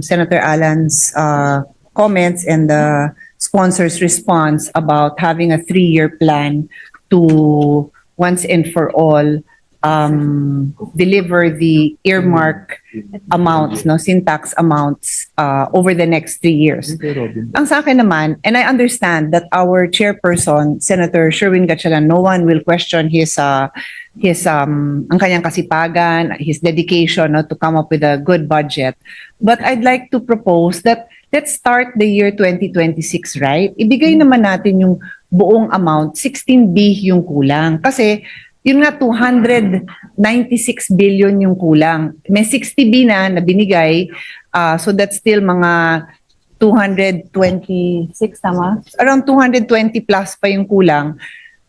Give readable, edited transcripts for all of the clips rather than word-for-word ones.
Senator Alan's comments and the sponsor's response about having a 3-year plan to once and for all deliver the earmark amounts, no, syntax amounts over the next 3 years. Ang sa akin naman, and I understand that our chairperson, Senator Sherwin Gatchalian, no one will question his ang kanyang kasipagan, his dedication, no, to come up with a good budget. But I'd like to propose that let's start the year 2026, right? Ibigay naman natin yung buong amount, 16B yung kulang. Kasi yun nga, 296 billion yung kulang. May 60B na binigay, so that's still mga 226, tama? Around 220 plus pa yung kulang.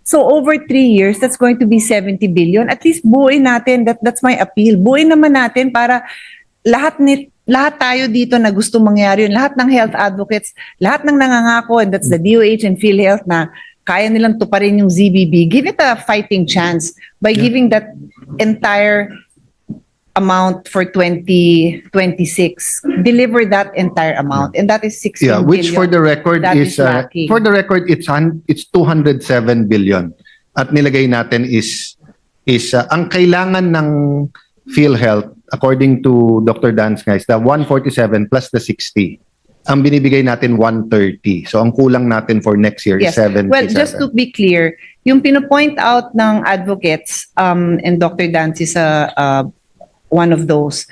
So over 3 years, that's going to be 70 billion. At least buuin natin, that's my appeal. Buuin naman natin para lahat tayo dito na gusto mangyari yun, lahat ng health advocates, lahat ng nangangako, and that's the DOH and PhilHealth na kaya nilang tuparin yung ZBB, give it a fighting chance by giving that entire amount for 2026. Deliver that entire amount, and that is 16 billion. Which for the record is for the record it's 207 billion. At nilagay natin is ang kailangan ng PhilHealth according to Dr. Danz guys, the 147 plus the 60. Ang binibigay natin 130. So ang kulang natin for next year is 77. Well, just to be clear, yung pino-point out ng advocates, and Dr. Danz is one of those,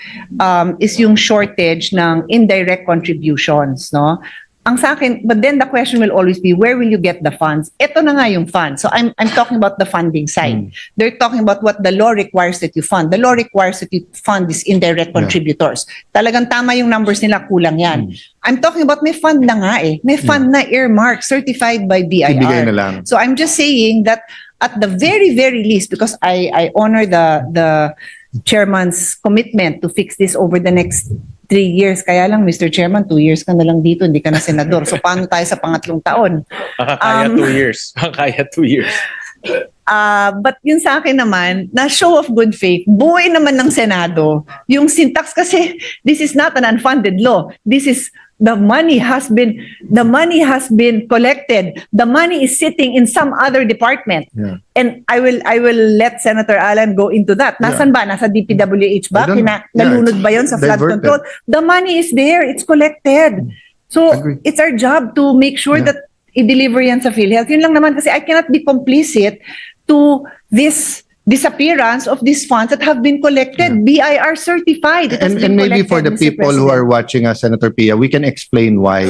is yung shortage ng indirect contributions, no? Ang sa akin, but then the question will always be, where will you get the funds? Ito na nga yung funds. So I'm talking about the funding side. They're talking about what the law requires that you fund. The law requires that you fund these indirect contributors. Talagang tama yung numbers nila, kulang yan. I'm talking about may fund na nga eh. May fund na earmark, certified by BIR. Ibigay na lang. So I'm just saying that at the very, very least, because I honor the chairman's commitment to fix this over the next 3 years. Kaya lang, Mr. Chairman, 2 years ka na lang dito, hindi ka na senador. So paano tayo sa pangatlong taon? Kaya 2 years. Kaya 2 years. But yun sa akin naman, na show of good faith, buuin naman ng Senado yung syntax kasi this is not an unfunded law. This is the money has been collected. The money is sitting in some other department. And I will let Senator Alan go into that. Nasaan ba? Nasa DPWH ba? Nalunod ba yun sa flood control? The money is there. It's collected. So it's our job to make sure that i-deliver yan sa PhilHealth. Yun lang naman kasi I cannot be complicit to this disappearance of these funds that have been collected, BIR certified. And maybe for the people who are watching us, Senator Pia, we can explain why.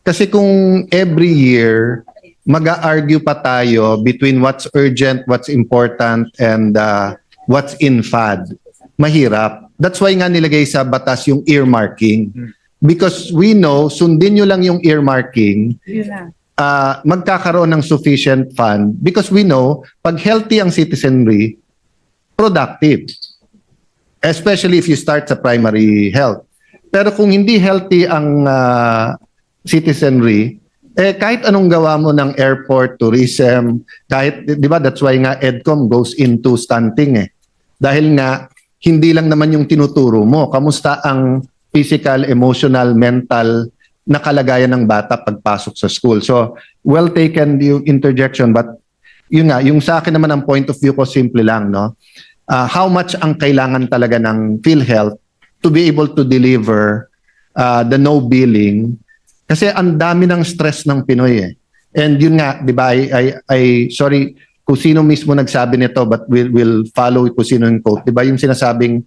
Kasi kung every year, mag-argue pa tayo between what's urgent, what's important, and what's in FAD, mahirap. That's why nga nilagay sa batas yung earmarking. Because we know, sundin nyo lang yung earmarking, magkakaroon ng sufficient fund because we know pag healthy ang citizenry, productive. Especially if you start sa primary health. Pero kung hindi healthy ang citizenry, kahit anong gawa mo ng airport, tourism, kahit, di ba, that's why nga EDCOM goes into stunting eh. Dahil nga, hindi lang naman yung tinuturo mo. Kamusta ang physical, emotional, mental na kalagayan ng bata pagpasok sa school. So, well taken yung interjection, but yun nga, yung sa akin naman ang point of view ko simple lang, no? How much ang kailangan talaga ng PhilHealth to be able to deliver the no billing? Kasi ang dami ng stress ng Pinoy eh. And yun nga, di ba, I sorry kung sino mismo nagsabi nito, but we'll follow kung sino yung quote. Di ba yung sinasabing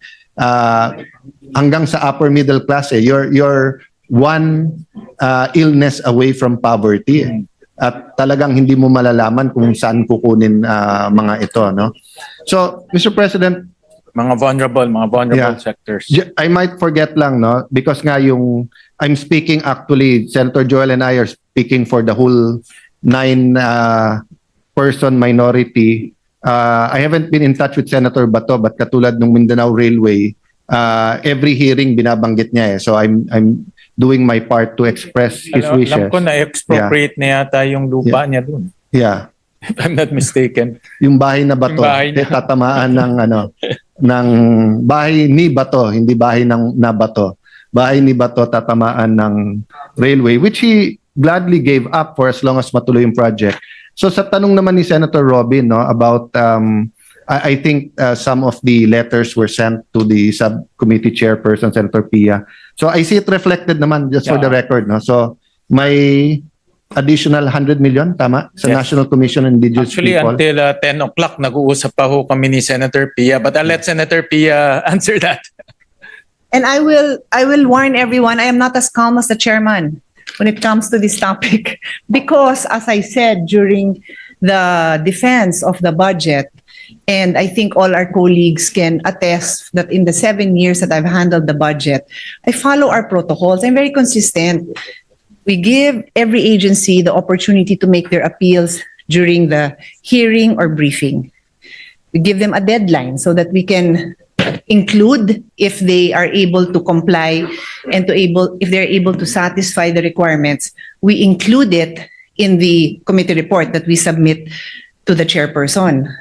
hanggang sa upper middle class eh, you're one illness away from poverty. At talagang hindi mo malalaman kung saan kukunin mga ito, no? So, Mr. President, mga vulnerable sectors. I might forget lang, no? Because nga yung I'm speaking actually, Senator Joel and I are speaking for the whole 9-person minority. I haven't been in touch with Senator Bato, but katulad ng Mindanao Railway, every hearing binabanggit niya eh. So I'm doing my part to express his wishes. Alam ko na expropriate na yata yung lupa niya dun. Yeah. If I'm not mistaken. Yung bahay na Bato, tatamaan ng ng bahay ni Bato, hindi bahay ng na Bato. bahay ni Bato tatamaan ng railway, which he gladly gave up for as long as matuloy yung project. So sa tanong naman ni Senator Robin, no, about I think some of the letters were sent to the subcommittee chairperson, Senator Pia. So I see it reflected naman, just for the record, no. So may additional 100 million, tama? Sa Yes. National Commission on Indigenous Actually, People. until 10 o'clock, nag-uusap pa ho kami ni Senator Pia. But I'll let Senator Pia answer that. And I will warn everyone, I am not as calm as the chairman when it comes to this topic. Because as I said during the defense of the budget, and I think all our colleagues can attest that in the 7 years that I've handled the budget, I follow our protocols. I'm very consistent. We give every agency the opportunity to make their appeals during the hearing or briefing. We give them a deadline so that we can include if they are able to comply and if they're able to satisfy the requirements. We include it in the committee report that we submit to the chairperson.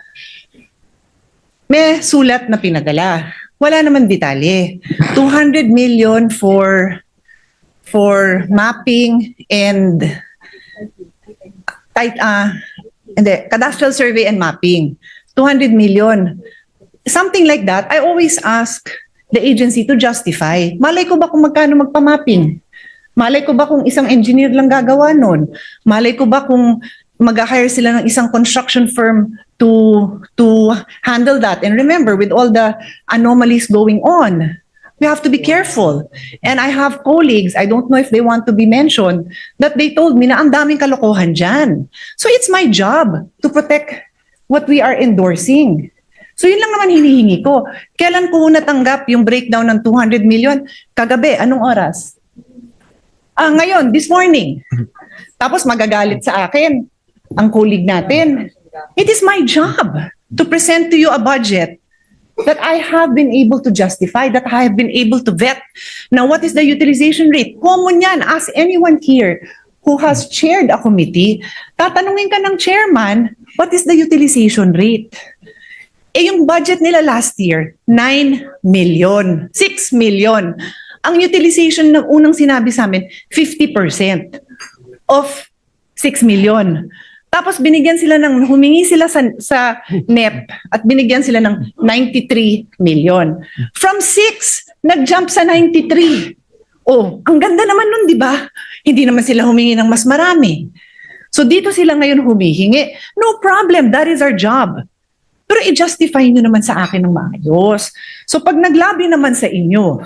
May sulat na pinadala. Wala naman detalye. 200 million for mapping and cadastral survey and mapping. 200 million. Something like that. I always ask the agency to justify. Malay ko ba kung magkano magpa-mapping? Malay ko ba kung isang engineer lang gagawa nun? Malay ko ba kung mag-hire sila ng isang construction firm to handle that? And remember, with all the anomalies going on, we have to be careful. And I have colleagues, I don't know if they want to be mentioned, that they told me na ang daming kalokohan dyan. So it's my job to protect what we are endorsing. So yun lang naman hinihingi ko. Kailan ko natanggap yung breakdown ng 200 million? Kagabi, anong oras? Ngayon, this morning. Tapos magagalit sa akin ang colleague natin. It is my job to present to you a budget that I have been able to justify, that I have been able to vet. Now, what is the utilization rate? Common yan. Ask anyone here who has chaired a committee, tatanungin ka ng chairman, what is the utilization rate? Yung budget nila last year, 9 million, 6 million. Ang utilization ng unang sinabi sa amin, 50% of 6 million. Tapos humingi sila sa NEP at binigyan sila ng 93 million. From 6, nag-jump sa 93. Oh, ang ganda naman nun, di ba? Hindi naman sila humingi ng mas marami. So dito sila ngayon humihingi. No problem, that is our job. Pero i-justify nyo naman sa akin ng maayos. So pag naglabi naman sa inyo,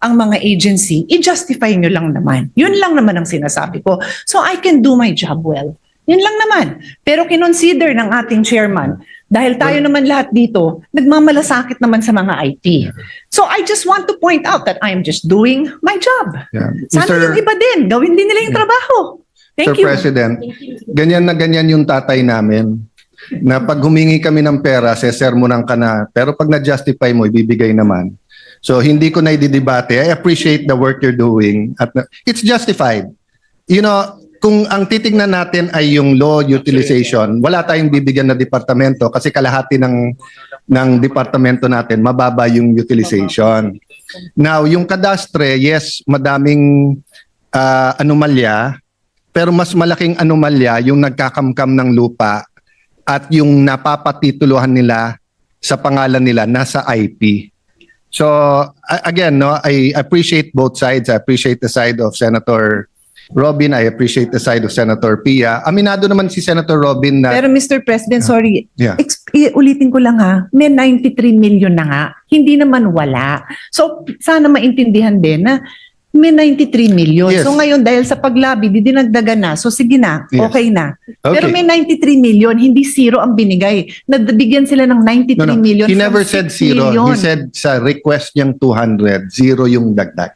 ang mga agency, i-justify nyo lang naman. Yun lang naman ang sinasabi ko. So I can do my job well. Yun lang naman. Pero kinonsider ng ating chairman, dahil tayo naman lahat dito, nagmamalasakit naman sa mga IT. So I just want to point out that I am just doing my job. Yeah. Sana yung iba din, gawin din nila yung trabaho. Thank Sir you. President, ganyan na ganyan yung tatay namin. Na pag humingi kami ng pera, sesermonan ka na. Pero pag na-justify mo, ibibigay naman. So hindi ko na ididebate. I appreciate the work you're doing. At it's justified. You know, kung ang titingnan natin ay yung low utilization, wala tayong bibigyan na departamento kasi kalahati ng departamento natin, mababa yung utilization. Now, yung kadastre, yes, madaming anomalya, pero mas malaking anomalya yung nagkakamkam ng lupa at yung napapatituluhan nila sa pangalan nila nasa IP. So, again, no, I appreciate both sides. I appreciate the side of Senator Robin, I appreciate the side of Senator Pia. Aminado naman si Senator Robin na... Pero Mr. President, sorry, Yeah. ulitin ko lang ha, may 93 million na nga, hindi naman wala. So sana maintindihan din na may 93 million. Yes. So ngayon dahil sa paglabi, dinagdagan na, so sige na, Yes. okay na. Okay. Pero may 93 million, hindi zero ang binigay. Nabigyan sila ng 93 million. He from never 6 said zero. million. He said sa request niyang 200, zero yung dagdag.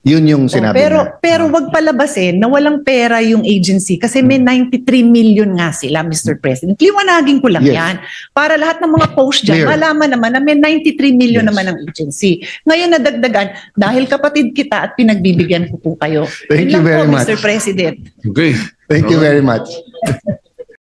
Yun yung sinabi niya. Pero wag palabasin na walang pera yung agency kasi may 93 million nga sila, Mr. President. Liwanagin ko lang Yes. yan. Para lahat ng mga post dyan, Clear. malaman naman na may 93 million Yes. naman ang agency. Ngayon nadagdagan, dahil kapatid kita at pinagbibigyan ko po kayo. Thank Yun you lang very po, much. Mr. President. Okay. Thank you very much.